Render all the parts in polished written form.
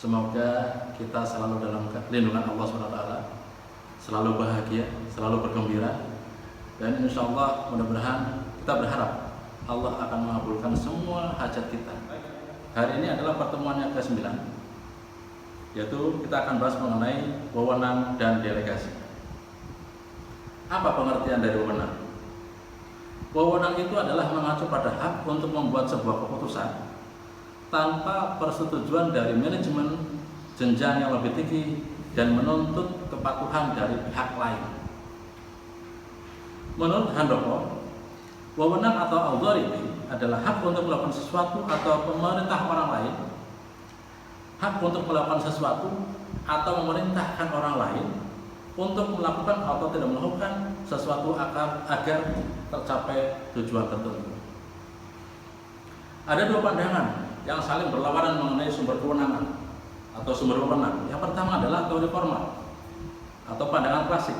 Semoga kita selalu dalam lindungan Allah SWT, selalu bahagia, selalu bergembira, dan insya Allah mudah-mudahan kita berharap Allah akan mengabulkan semua hajat kita. Hari ini adalah pertemuan yang ke-9, yaitu kita akan bahas mengenai wewenang dan delegasi. Apa pengertian dari wewenang? Wewenang itu adalah mengacu pada hak untuk membuat sebuah keputusan tanpa persetujuan dari manajemen jenjang yang lebih tinggi dan menuntut kepatuhan dari pihak lain. Menurut Handoko, wewenang atau authority adalah hak untuk melakukan sesuatu atau memerintah orang lain, hak untuk melakukan sesuatu atau memerintahkan orang lain untuk melakukan atau tidak melakukan sesuatu agar tercapai tujuan tertentu. Ada dua pandangan yang saling berlawanan mengenai sumber kewenangan atau sumber wewenang. Yang pertama adalah teori formal atau pandangan klasik,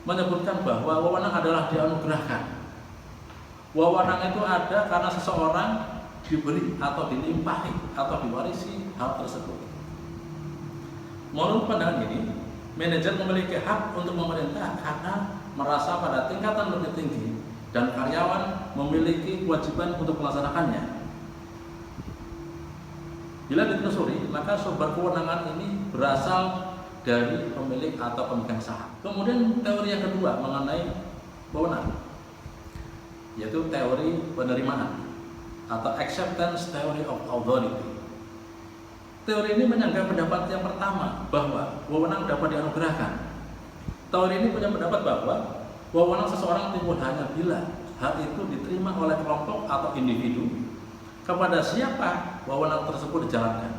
menyebutkan bahwa wewenang adalah dianugerahkan. Wewenang itu ada karena seseorang diberi atau dilimpahi atau diwarisi hal tersebut. Menurut pandangan ini, manajer memiliki hak untuk memerintah karena merasa pada tingkatan lebih tinggi dan karyawan memiliki kewajiban untuk melaksanakannya. Bila ditelusuri, maka sumber kewenangan ini berasal dari pemilik atau pemegang saham. Kemudian teori yang kedua mengenai wewenang, yaitu teori penerimaan atau acceptance theory of authority. Teori ini menyanggah pendapat yang pertama bahwa wewenang dapat dianugerahkan. Teori ini punya pendapat bahwa wewenang seseorang timbul hanya bila hal itu diterima oleh kelompok atau individu kepada siapa wewenang tersebut dijalankan.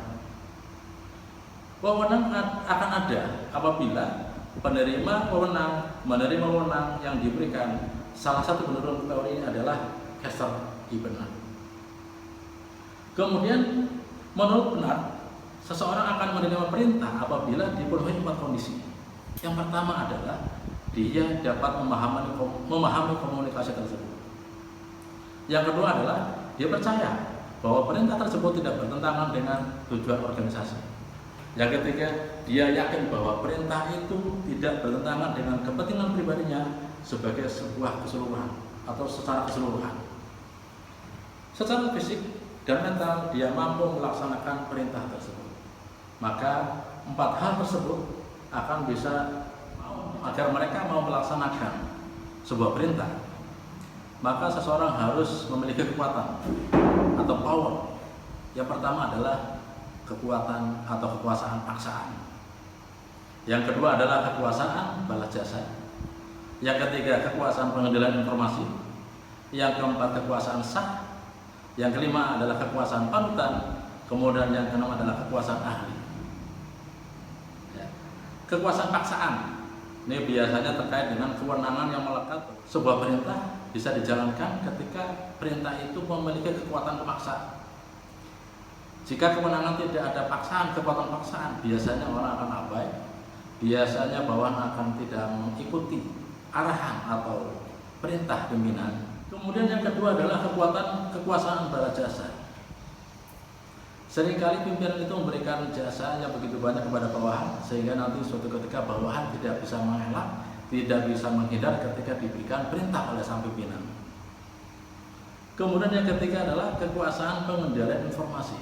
Wewenang akan ada apabila penerima wewenang menerima wewenang yang diberikan. Salah satu menurut teori ini adalah Kaiser Ibn. Kemudian menurut benar, seseorang akan menerima perintah apabila dipenuhi 4 kondisi. Yang pertama adalah dia dapat memahami komunikasi tersebut. Yang kedua adalah dia percaya bahwa perintah tersebut tidak bertentangan dengan tujuan organisasi. Yang ketiga, dia yakin bahwa perintah itu tidak bertentangan dengan kepentingan pribadinya sebagai sebuah keseluruhan atau secara keseluruhan. Secara fisik dan mental dia mampu melaksanakan perintah tersebut. Maka 4 hal tersebut akan bisa agar mereka mau melaksanakan sebuah perintah. Maka seseorang harus memiliki kekuatan atau power. Yang pertama adalah kekuatan atau kekuasaan paksaan. Yang kedua adalah kekuasaan balas jasa. Yang ketiga kekuasaan pengendalian informasi. Yang keempat kekuasaan sah. Yang kelima adalah kekuasaan panutan. Kemudian yang keenam adalah kekuasaan ahli. Kekuasaan paksaan ini biasanya terkait dengan kewenangan yang melekat. Sebuah perintah bisa dijalankan ketika perintah itu memiliki kekuatan pemaksa. Jika kewenangan tidak ada paksaan, kekuatan paksaan, biasanya orang akan abai, biasanya bawahan akan tidak mengikuti arahan atau perintah pimpinan. Kemudian yang kedua adalah kekuasaan balas jasa. Seringkali pimpinan itu memberikan jasa yang begitu banyak kepada bawahan, sehingga nanti suatu ketika bawahan tidak bisa mengelak, tidak bisa menghindar ketika diberikan perintah oleh sang pimpinan. Kemudian yang ketiga adalah kekuasaan pengendalian informasi.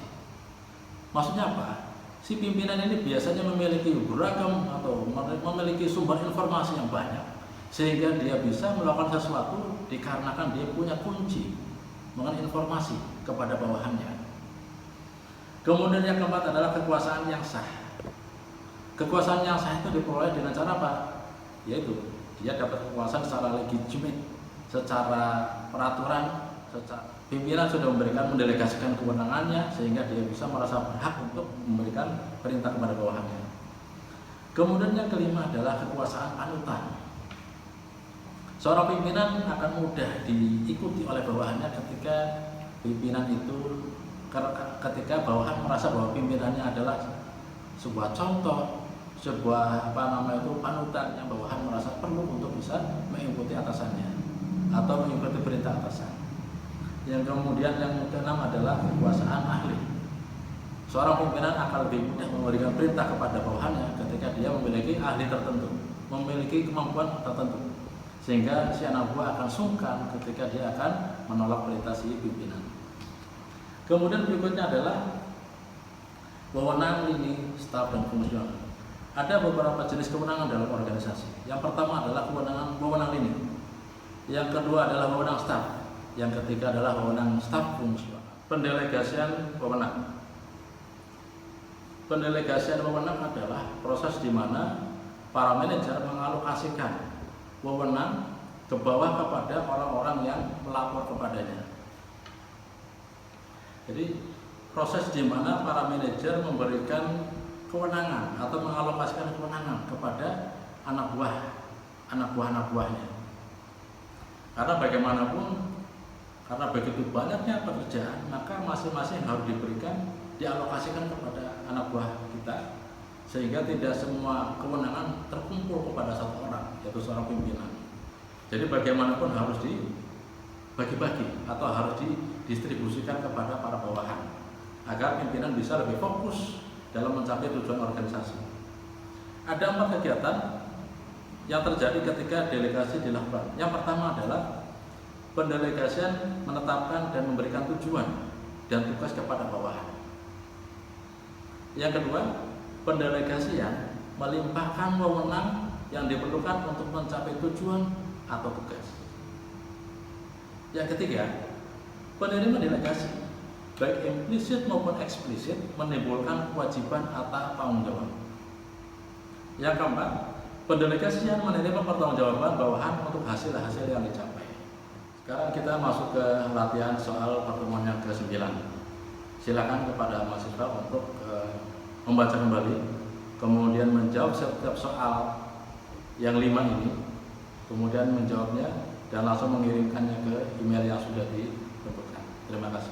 Maksudnya apa? Si pimpinan ini biasanya memiliki beragam atau memiliki sumber informasi yang banyak, sehingga dia bisa melakukan sesuatu dikarenakan dia punya kunci mengenai informasi kepada bawahannya. Kemudian yang keempat adalah kekuasaan yang sah. Kekuasaan yang sah itu diperoleh dengan cara apa? Yaitu dia dapat kekuasaan secara legitimate, secara peraturan, secara pimpinan sudah mendelegasikan kewenangannya sehingga dia bisa merasa berhak untuk memberikan perintah kepada bawahannya. Kemudian yang kelima adalah kekuasaan panutan. Seorang pimpinan akan mudah diikuti oleh bawahannya ketika pimpinan itu ketika bawahan merasa bahwa pimpinannya adalah sebuah contoh, sebuah panutan yang bawahan merasa perlu untuk bisa mengikuti atasannya atau mengikuti perintah atasan. Yang kemudian yang keenam adalah kekuasaan ahli. Seorang pimpinan akan lebih mudah memberikan perintah kepada bawahannya ketika dia memiliki ahli tertentu, memiliki kemampuan tertentu, sehingga si anak buah akan sungkan ketika dia akan menolak perintah si pimpinan. Kemudian berikutnya adalah wewenang lini, staf, dan fungsional. Ada beberapa jenis kewenangan dalam organisasi. Yang pertama adalah wewenang lini. Yang kedua adalah wewenang staf. Yang ketiga adalah wewenang staf fungsional. Pendelegasian wewenang. Pendelegasian wewenang adalah proses di mana para manajer mengalokasikan wewenang ke bawah kepada orang-orang yang melapor kepadanya. Jadi proses di mana para manajer memberikan kewenangan atau mengalokasikan kewenangan kepada anak buahnya. Karena bagaimanapun, karena begitu banyaknya pekerjaan, maka masing-masing harus dialokasikan kepada anak buah kita, sehingga tidak semua kewenangan terkumpul kepada satu orang, yaitu seorang pimpinan. Jadi bagaimanapun harus dibagi-bagi atau harus didistribusikan kepada para bawahan, agar pimpinan bisa lebih fokus dalam mencapai tujuan organisasi. Ada 4 kegiatan yang terjadi ketika delegasi dilakukan. Yang pertama adalah pendelegasian menetapkan dan memberikan tujuan dan tugas kepada bawahan. Yang kedua, pendelegasian melimpahkan wewenang yang diperlukan untuk mencapai tujuan atau tugas. Yang ketiga, penerima delegasi baik implisit maupun eksplisit menimbulkan kewajiban atau tanggung jawab. Yang keempat, pendelegasian menerima pertanggungjawaban bawahan untuk hasil-hasil yang dicapai. Sekarang kita masuk ke latihan soal pertemuan yang ke-9. Silakan kepada mahasiswa untuk membaca kembali, kemudian menjawab setiap soal yang 5 ini, kemudian menjawabnya dan langsung mengirimkannya ke email yang sudah ditentukan. Terima kasih.